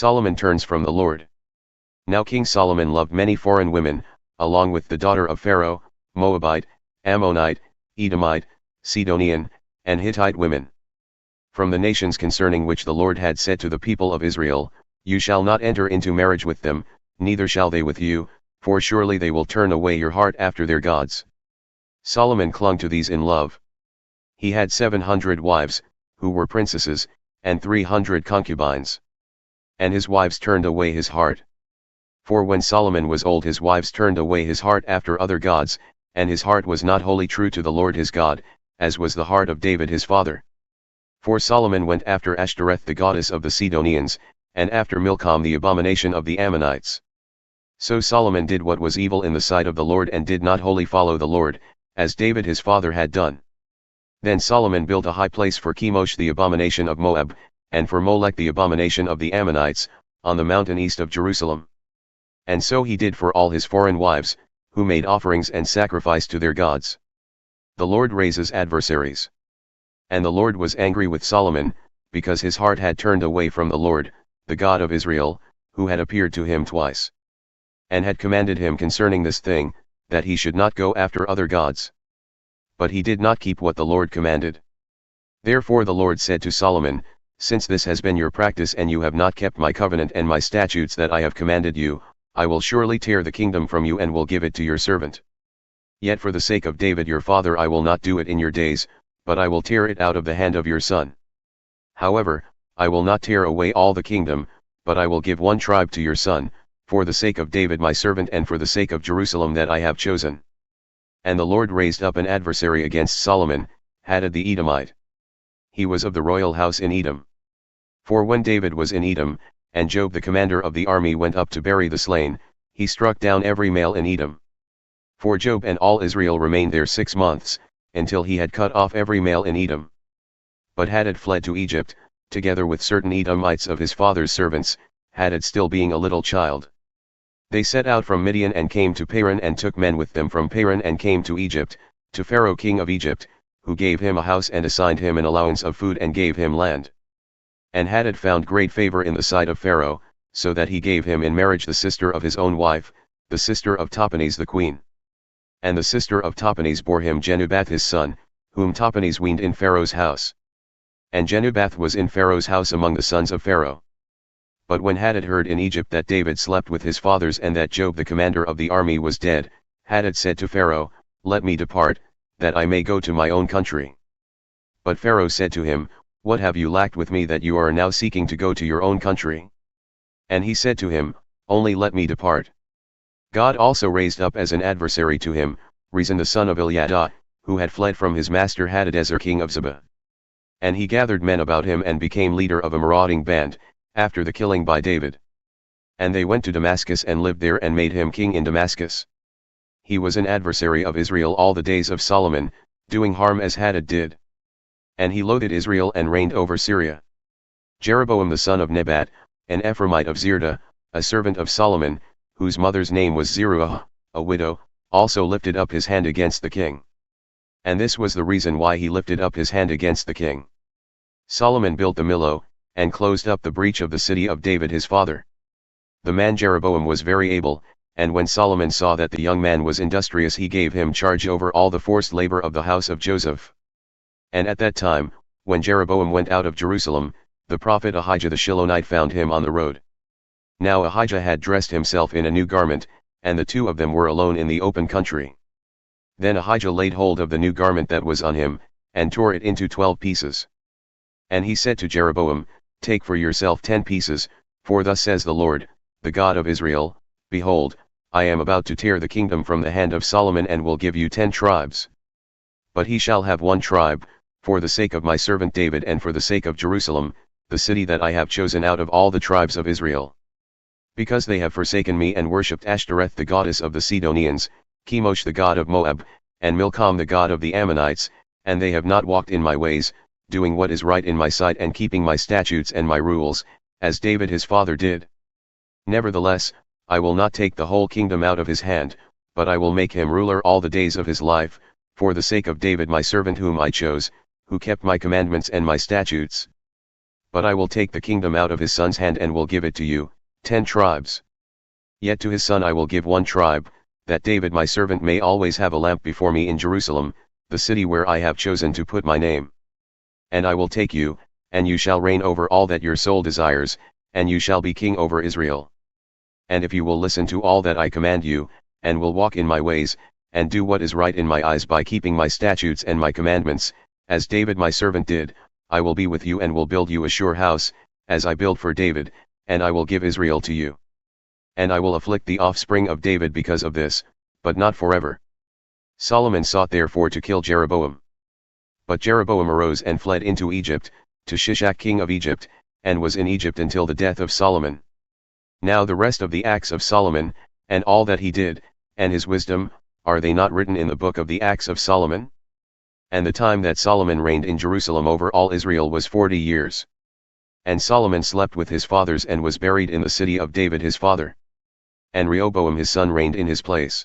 Solomon turns from the Lord. Now King Solomon loved many foreign women, along with the daughter of Pharaoh, Moabite, Ammonite, Edomite, Sidonian, and Hittite women. From the nations concerning which the Lord had said to the people of Israel, "You shall not enter into marriage with them, neither shall they with you, for surely they will turn away your heart after their gods." Solomon clung to these in love. He had 700 wives, who were princesses, and 300 concubines. And his wives turned away his heart. For when Solomon was old his wives turned away his heart after other gods, and his heart was not wholly true to the Lord his God, as was the heart of David his father. For Solomon went after Ashtoreth the goddess of the Sidonians, and after Milcom the abomination of the Ammonites. So Solomon did what was evil in the sight of the Lord and did not wholly follow the Lord, as David his father had done. Then Solomon built a high place for Chemosh the abomination of Moab, and for Molech the abomination of the Ammonites, on the mountain east of Jerusalem. And so he did for all his foreign wives, who made offerings and sacrifice to their gods. The Lord raises adversaries. And the Lord was angry with Solomon, because his heart had turned away from the Lord, the God of Israel, who had appeared to him twice, and had commanded him concerning this thing, that he should not go after other gods. But he did not keep what the Lord commanded. Therefore the Lord said to Solomon, "Since this has been your practice and you have not kept my covenant and my statutes that I have commanded you, I will surely tear the kingdom from you and will give it to your servant. Yet for the sake of David your father I will not do it in your days, but I will tear it out of the hand of your son. However, I will not tear away all the kingdom, but I will give one tribe to your son, for the sake of David my servant and for the sake of Jerusalem that I have chosen." And the Lord raised up an adversary against Solomon, Hadad the Edomite. He was of the royal house in Edom. For when David was in Edom, and Joab the commander of the army went up to bury the slain, he struck down every male in Edom. For Joab and all Israel remained there 6 months, until he had cut off every male in Edom. But Hadad fled to Egypt, together with certain Edomites of his father's servants, Hadad still being a little child. They set out from Midian and came to Paran and took men with them from Paran and came to Egypt, to Pharaoh king of Egypt, who gave him a house and assigned him an allowance of food and gave him land. And Hadad found great favor in the sight of Pharaoh, so that he gave him in marriage the sister of his own wife, the sister of Tahpenes the queen. And the sister of Tahpenes bore him Genubath his son, whom Tahpenes weaned in Pharaoh's house. And Genubath was in Pharaoh's house among the sons of Pharaoh. But when Hadad heard in Egypt that David slept with his fathers and that Joab the commander of the army was dead, Hadad said to Pharaoh, "Let me depart, that I may go to my own country." But Pharaoh said to him, "What have you lacked with me that you are now seeking to go to your own country?" And he said to him, "Only let me depart." God also raised up as an adversary to him, Rezon the son of Eliadah, who had fled from his master Hadadezer king of Zebah. And he gathered men about him and became leader of a marauding band, after the killing by David. And they went to Damascus and lived there and made him king in Damascus. He was an adversary of Israel all the days of Solomon, doing harm as Hadad did. And he loathed Israel and reigned over Syria. Jeroboam the son of Nebat, an Ephraimite of Zerdah, a servant of Solomon, whose mother's name was Zeruah, a widow, also lifted up his hand against the king. And this was the reason why he lifted up his hand against the king. Solomon built the Millo, and closed up the breach of the city of David his father. The man Jeroboam was very able, and when Solomon saw that the young man was industrious he gave him charge over all the forced labor of the house of Joseph. And at that time, when Jeroboam went out of Jerusalem, the prophet Ahijah the Shilonite found him on the road. Now Ahijah had dressed himself in a new garment, and the two of them were alone in the open country. Then Ahijah laid hold of the new garment that was on him, and tore it into 12 pieces. And he said to Jeroboam, "Take for yourself 10 pieces, for thus says the Lord, the God of Israel, Behold, I am about to tear the kingdom from the hand of Solomon and will give you 10 tribes. But he shall have 1 tribe, for the sake of my servant David and for the sake of Jerusalem, the city that I have chosen out of all the tribes of Israel. Because they have forsaken me and worshipped Ashtoreth the goddess of the Sidonians, Chemosh the god of Moab, and Milcom the god of the Ammonites, and they have not walked in my ways, doing what is right in my sight and keeping my statutes and my rules, as David his father did. Nevertheless, I will not take the whole kingdom out of his hand, but I will make him ruler all the days of his life, for the sake of David my servant whom I chose, who kept my commandments and my statutes." But I will take the kingdom out of his son's hand and will give it to you, 10 tribes. Yet to his son I will give 1 tribe, that David my servant may always have a lamp before me in Jerusalem, the city where I have chosen to put my name. And I will take you, and you shall reign over all that your soul desires, and you shall be king over Israel. And if you will listen to all that I command you, and will walk in my ways, and do what is right in my eyes by keeping my statutes and my commandments, as David my servant did, I will be with you and will build you a sure house, as I built for David, and I will give Israel to you. And I will afflict the offspring of David because of this, but not forever. Solomon sought therefore to kill Jeroboam. But Jeroboam arose and fled into Egypt, to Shishak king of Egypt, and was in Egypt until the death of Solomon. Now the rest of the acts of Solomon, and all that he did, and his wisdom, are they not written in the book of the acts of Solomon? And the time that Solomon reigned in Jerusalem over all Israel was 40 years. And Solomon slept with his fathers and was buried in the city of David his father. And Rehoboam his son reigned in his place.